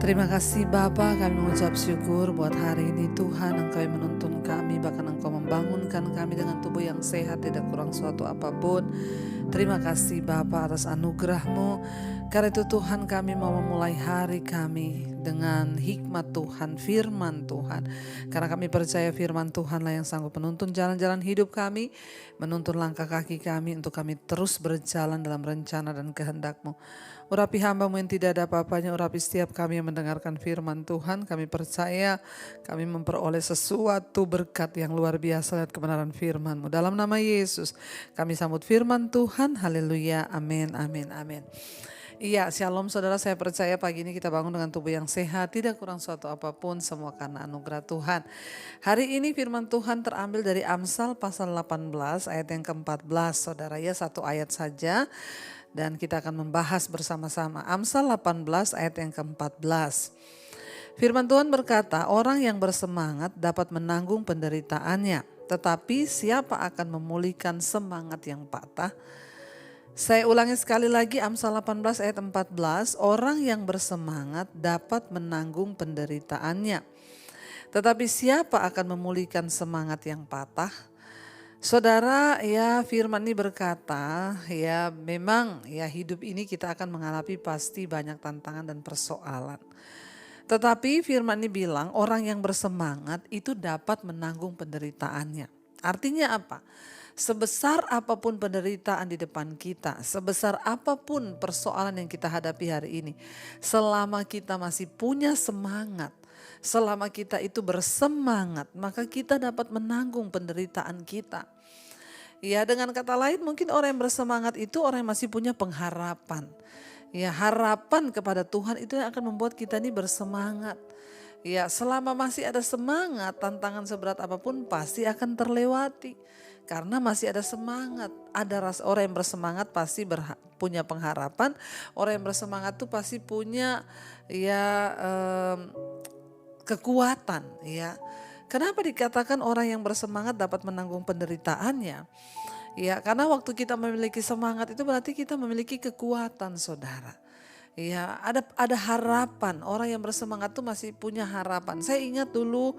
Terima kasih Bapa, kami mengucap syukur buat hari ini Tuhan Engkau yang menuntun kami, bahkan Engkau membangunkan kami dengan tubuh yang sehat, tidak kurang suatu apapun. Terima kasih Bapa atas anugerah-Mu. Karena itu Tuhan, kami mau memulai hari kami dengan hikmat Tuhan, firman Tuhan. Karena kami percaya firman Tuhanlah yang sanggup menuntun jalan-jalan hidup kami, menuntun langkah kaki kami untuk kami terus berjalan dalam rencana dan kehendak-Mu. Urapi hamba-Mu yang tidak ada apa-apanya, urapi setiap kami yang mendengarkan firman Tuhan. Kami percaya kami memperoleh sesuatu berkat yang luar biasa lewat kebenaran firman-Mu. Dalam nama Yesus kami sambut firman Tuhan. Haleluya, amin, amin, amin. Iya, shalom saudara, saya percaya pagi ini kita bangun dengan tubuh yang sehat, tidak kurang suatu apapun, semua karena anugerah Tuhan. Hari ini firman Tuhan terambil dari Amsal pasal 18 ayat yang ke-14, saudara ya, satu ayat saja. Dan kita akan membahas bersama-sama Amsal 18 ayat yang ke-14. Firman Tuhan berkata, orang yang bersemangat dapat menanggung penderitaannya, tetapi siapa akan memulihkan semangat yang patah? Saya ulangi sekali lagi Amsal 18 ayat 14, orang yang bersemangat dapat menanggung penderitaannya, tetapi siapa akan memulihkan semangat yang patah? Saudara, ya firman ini berkata, ya memang ya hidup ini kita akan menghadapi pasti banyak tantangan dan persoalan. Tetapi firman ini bilang orang yang bersemangat itu dapat menanggung penderitaannya. Artinya apa? Sebesar apapun penderitaan di depan kita, sebesar apapun persoalan yang kita hadapi hari ini, selama kita masih punya semangat, selama kita itu bersemangat, maka kita dapat menanggung penderitaan kita. Ya, dengan kata lain mungkin orang yang bersemangat itu orang yang masih punya pengharapan. Ya, harapan kepada Tuhan itu yang akan membuat kita ini bersemangat. Ya, selama masih ada semangat, tantangan seberat apapun pasti akan terlewati. Karena masih ada semangat, ada rasa. Orang yang bersemangat pasti punya pengharapan. Orang yang bersemangat tuh pasti punya ya kekuatan. Ya, kenapa dikatakan orang yang bersemangat dapat menanggung penderitaannya? Ya, karena waktu kita memiliki semangat itu berarti kita memiliki kekuatan, saudara. Ya, ada harapan. Orang yang bersemangat tuh masih punya harapan. Saya ingat dulu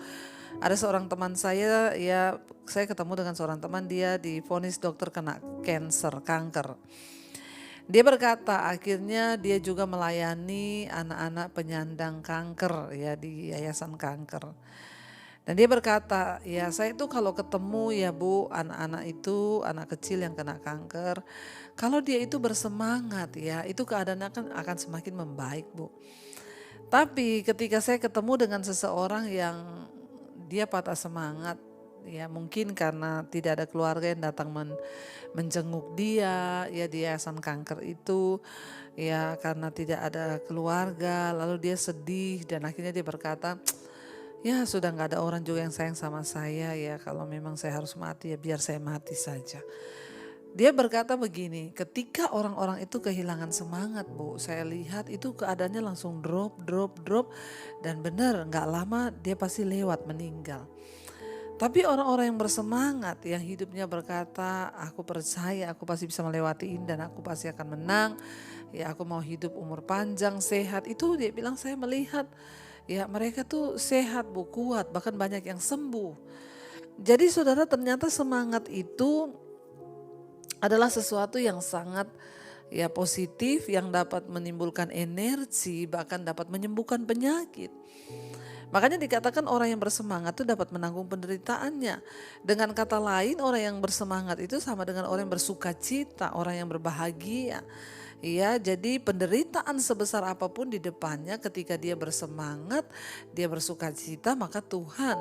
ada seorang teman saya, ya saya ketemu dengan seorang teman, dia divonis dokter kena kanker. Dia berkata akhirnya dia juga melayani anak-anak penyandang kanker ya di yayasan kanker. Dan dia berkata, ya saya itu kalau ketemu ya Bu, anak-anak itu, anak kecil yang kena kanker, kalau dia itu bersemangat ya, itu keadaannya akan semakin membaik Bu. Tapi ketika saya ketemu dengan seseorang yang dia patah semangat, ya mungkin karena tidak ada keluarga yang datang menjenguk dia, ya di yayasan kanker itu, ya karena tidak ada keluarga, lalu dia sedih dan akhirnya dia berkata, ya sudah gak ada orang juga yang sayang sama saya, ya kalau memang saya harus mati ya biar saya mati saja. Dia berkata begini, ketika orang-orang itu kehilangan semangat Bu, saya lihat itu keadaannya langsung drop. Dan benar gak lama dia pasti lewat meninggal. Tapi orang-orang yang bersemangat, yang hidupnya berkata, aku percaya aku pasti bisa melewati ini dan aku pasti akan menang. Ya aku mau hidup umur panjang, sehat, itu dia bilang saya melihat. Ya mereka tuh sehat Bu, kuat, bahkan banyak yang sembuh. Jadi saudara, ternyata semangat itu adalah sesuatu yang sangat ya positif, yang dapat menimbulkan energi, bahkan dapat menyembuhkan penyakit. Makanya dikatakan orang yang bersemangat itu dapat menanggung penderitaannya. Dengan kata lain, orang yang bersemangat itu sama dengan orang yang bersuka cita, orang yang berbahagia. Ya, jadi penderitaan sebesar apapun di depannya, ketika dia bersemangat, dia bersuka cita, maka Tuhan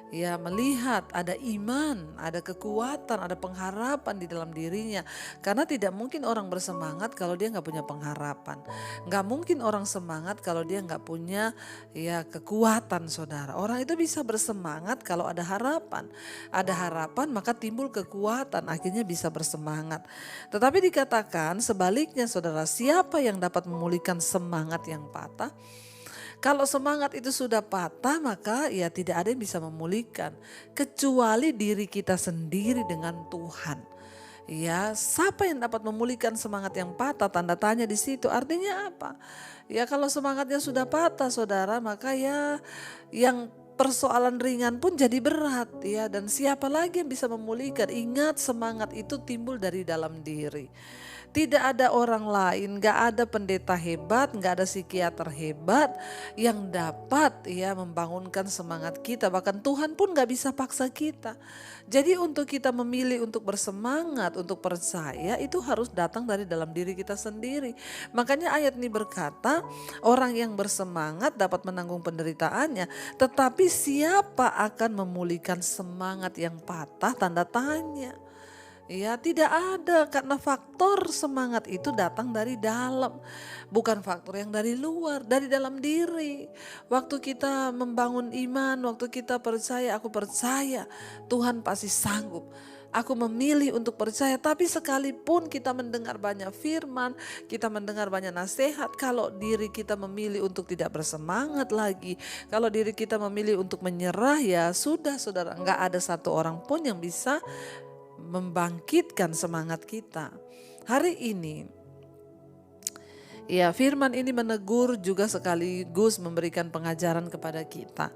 ya melihat ada iman, ada kekuatan, ada pengharapan di dalam dirinya. Karena tidak mungkin orang bersemangat kalau dia nggak punya pengharapan. Nggak mungkin orang semangat kalau dia nggak punya ya kekuatan, saudara. Orang itu bisa bersemangat kalau ada harapan. Ada harapan maka timbul kekuatan, akhirnya bisa bersemangat. Tetapi dikatakan sebaliknya, saudara, siapa yang dapat memulihkan semangat yang patah? Kalau semangat itu sudah patah, maka ya tidak ada yang bisa memulihkan kecuali diri kita sendiri dengan Tuhan. Ya, siapa yang dapat memulihkan semangat yang patah? Tanda tanya di situ. Artinya apa? Ya, kalau semangatnya sudah patah, saudara, maka ya yang persoalan ringan pun jadi berat ya. Dan siapa lagi yang bisa memulihkan? Ingat, semangat itu timbul dari dalam diri. Tidak ada orang lain, gak ada pendeta hebat, gak ada psikiater hebat yang dapat ya membangunkan semangat kita. Bahkan Tuhan pun gak bisa paksa kita. Jadi untuk kita memilih untuk bersemangat, untuk percaya, itu harus datang dari dalam diri kita sendiri. Makanya ayat ini berkata, orang yang bersemangat dapat menanggung penderitaannya. Tetapi siapa akan memulihkan semangat yang patah? Tanda tanya. Ya, tidak ada, karena faktor semangat itu datang dari dalam, bukan faktor yang dari luar, dari dalam diri. Waktu kita membangun iman, waktu kita percaya, aku percaya Tuhan pasti sanggup. Aku memilih untuk percaya, tapi sekalipun kita mendengar banyak firman, kita mendengar banyak nasihat, kalau diri kita memilih untuk tidak bersemangat lagi, kalau diri kita memilih untuk menyerah, ya sudah saudara, enggak ada satu orang pun yang bisa membangkitkan semangat kita. Hari ini ya, firman ini menegur juga sekaligus memberikan pengajaran kepada kita.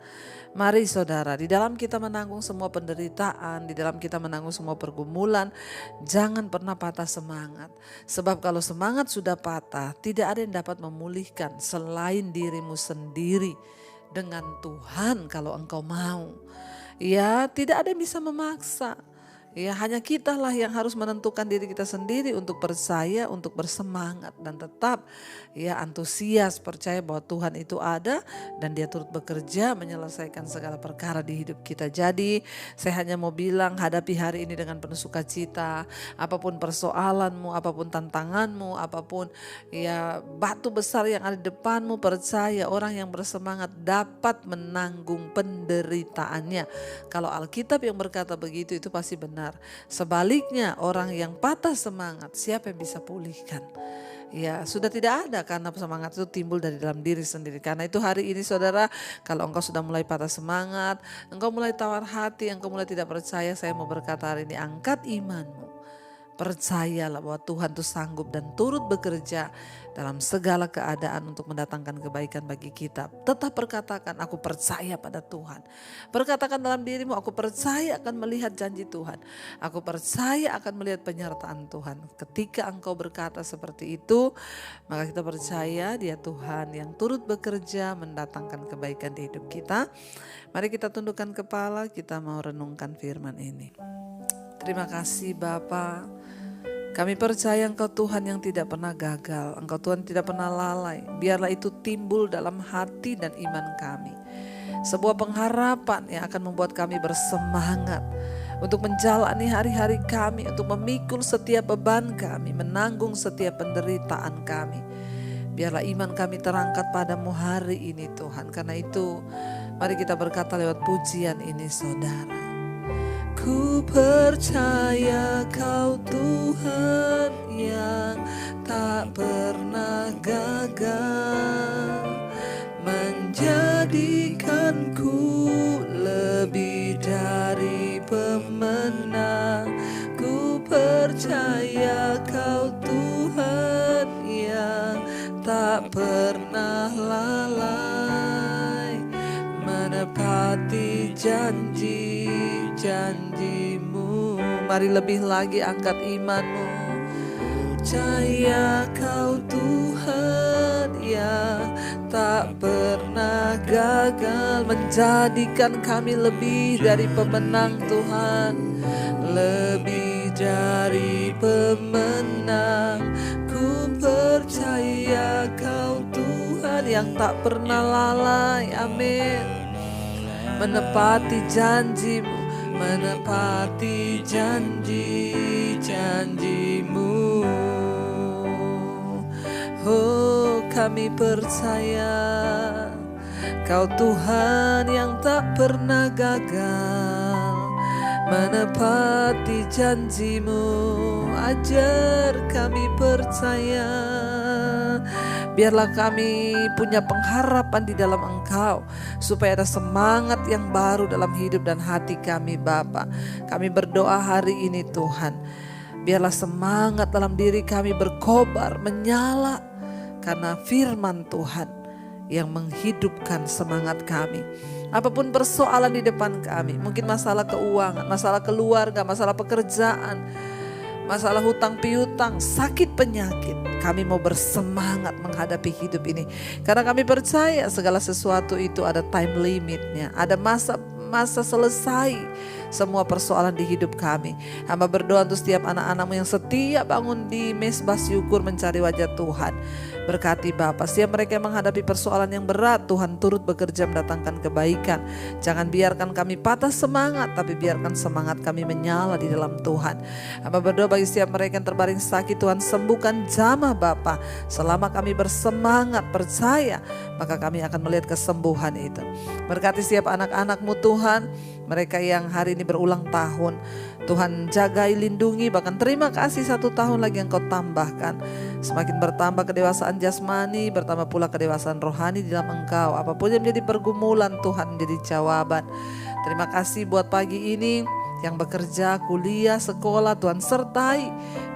Mari saudara, di dalam kita menanggung semua penderitaan, di dalam kita menanggung semua pergumulan, jangan pernah patah semangat. Sebab kalau semangat sudah patah, tidak ada yang dapat memulihkan selain dirimu sendiri dengan Tuhan kalau engkau mau. Ya, tidak ada yang bisa memaksa. Ya, hanya kita lah yang harus menentukan diri kita sendiri untuk percaya, untuk bersemangat dan tetap ya antusias percaya bahwa Tuhan itu ada dan Dia turut bekerja menyelesaikan segala perkara di hidup kita. Jadi saya hanya mau bilang, hadapi hari ini dengan penuh sukacita. Apapun persoalanmu, apapun tantanganmu, apapun ya batu besar yang ada di depanmu, percaya orang yang bersemangat dapat menanggung penderitaannya. Kalau Alkitab yang berkata begitu, itu pasti benar. Sebaliknya, orang yang patah semangat, siapa yang bisa pulihkan? Ya, sudah tidak ada, karena semangat itu timbul dari dalam diri sendiri. Karena itu hari ini saudara, kalau engkau sudah mulai patah semangat, engkau mulai tawar hati, engkau mulai tidak percaya, saya mau berkata hari ini, angkat imanmu. Percayalah bahwa Tuhan itu sanggup dan turut bekerja dalam segala keadaan untuk mendatangkan kebaikan bagi kita. Tetap perkatakan, aku percaya pada Tuhan. Perkatakan dalam dirimu, aku percaya akan melihat janji Tuhan. Aku percaya akan melihat penyertaan Tuhan. Ketika engkau berkata seperti itu, maka kita percaya Dia Tuhan yang turut bekerja mendatangkan kebaikan di hidup kita. Mari kita tundukkan kepala, kita mau renungkan firman ini. Terima kasih Bapa. Kami percaya Engkau Tuhan yang tidak pernah gagal. Engkau Tuhan tidak pernah lalai. Biarlah itu timbul dalam hati dan iman kami. Sebuah pengharapan yang akan membuat kami bersemangat untuk menjalani hari-hari kami, untuk memikul setiap beban kami, menanggung setiap penderitaan kami. Biarlah iman kami terangkat padamu hari ini Tuhan. Karena itu mari kita berkata lewat pujian ini saudara. Ku percaya Kau Tuhan yang tak pernah gagal, menjadikanku lebih dari pemenang. Ku percaya Kau Tuhan yang tak pernah lalai, menepati janji-janjimu. Mari lebih lagi angkat imanmu. Percaya Kau Tuhan yang tak pernah gagal, menjadikan kami lebih dari pemenang Tuhan, lebih dari pemenang. Ku percaya Kau Tuhan yang tak pernah lalai, amin, menepati janjimu, menepati janji-janjimu. Oh, kami percaya Kau Tuhan yang tak pernah gagal, menepati janjimu. Ajar kami percaya. Biarlah kami punya pengharapan di dalam Engkau, supaya ada semangat yang baru dalam hidup dan hati kami Bapa. Kami berdoa hari ini Tuhan, Biarlah semangat dalam diri kami berkobar, menyala karena firman Tuhan yang menghidupkan semangat kami. Apapun persoalan di depan kami, mungkin masalah keuangan, masalah keluarga, masalah pekerjaan, masalah hutang piutang, sakit penyakit, kami mau bersemangat menghadapi hidup ini. Karena kami percaya segala sesuatu itu ada time limitnya, ada masa selesai semua persoalan di hidup kami. Hamba berdoa untuk setiap anak-anakmu yang setia bangun di mesbah syukur mencari wajah Tuhan. Berkati Bapa, setiap mereka yang menghadapi persoalan yang berat, Tuhan turut bekerja mendatangkan kebaikan. Jangan biarkan kami patah semangat, tapi biarkan semangat kami menyala di dalam Tuhan. Hamba berdoa bagi setiap mereka yang terbaring sakit, Tuhan sembuhkan jamah Bapa. Selama kami bersemangat percaya, maka kami akan melihat kesembuhan itu. Berkati setiap anak-anak-Mu Tuhan, mereka yang hari ini berulang tahun, Tuhan jagai, lindungi, bahkan terima kasih 1 tahun lagi yang Kau tambahkan. Semakin bertambah kedewasaan jasmani, bertambah pula kedewasaan rohani di dalam Engkau. Apapun yang menjadi pergumulan, Tuhan menjadi jawaban. Terima kasih buat pagi ini yang bekerja, kuliah, sekolah, Tuhan sertai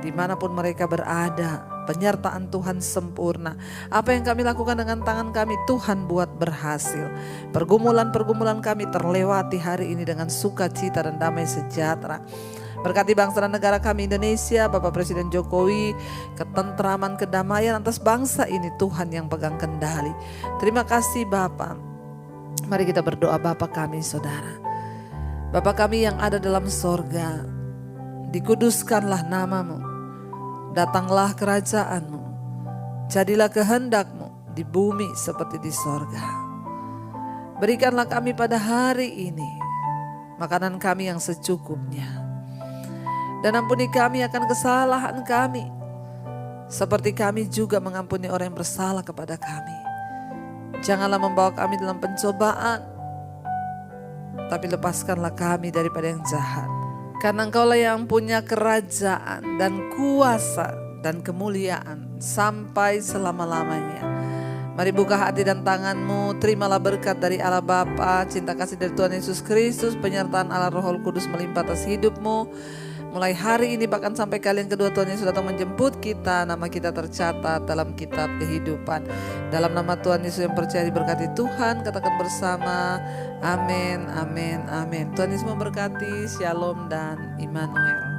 dimanapun mereka berada. Penyertaan Tuhan sempurna. Apa yang kami lakukan dengan tangan kami, Tuhan buat berhasil. Pergumulan-pergumulan kami terlewati hari ini dengan sukacita dan damai sejahtera. Berkati bangsa dan negara kami Indonesia, Bapak Presiden Jokowi, ketentraman, kedamaian atas bangsa ini Tuhan yang pegang kendali. Terima kasih Bapak. Mari kita berdoa. Bapa kami saudara, Bapa kami yang ada dalam sorga, dikuduskanlah namamu. Datanglah kerajaan-Mu, jadilah kehendak-Mu di bumi seperti di sorga. Berikanlah kami pada hari ini makanan kami yang secukupnya. Dan ampuni kami akan kesalahan kami, seperti kami juga mengampuni orang yang bersalah kepada kami. Janganlah membawa kami dalam pencobaan, tapi lepaskanlah kami daripada yang jahat. Karena Engkaulah yang punya kerajaan dan kuasa dan kemuliaan sampai selama-lamanya. Mari buka hati dan tanganmu, terimalah berkat dari Allah Bapa, cinta kasih dari Tuhan Yesus Kristus, penyertaan Allah Roh Kudus melimpah atas hidupmu. Mulai hari ini bahkan sampai kalian kedua Tuhan Yesus datang menjemput kita, nama kita tercatat dalam kitab kehidupan. Dalam nama Tuhan Yesus yang percaya diberkati Tuhan, katakan bersama, amin, amin, amin. Tuhan Yesus memberkati, shalom dan Immanuel.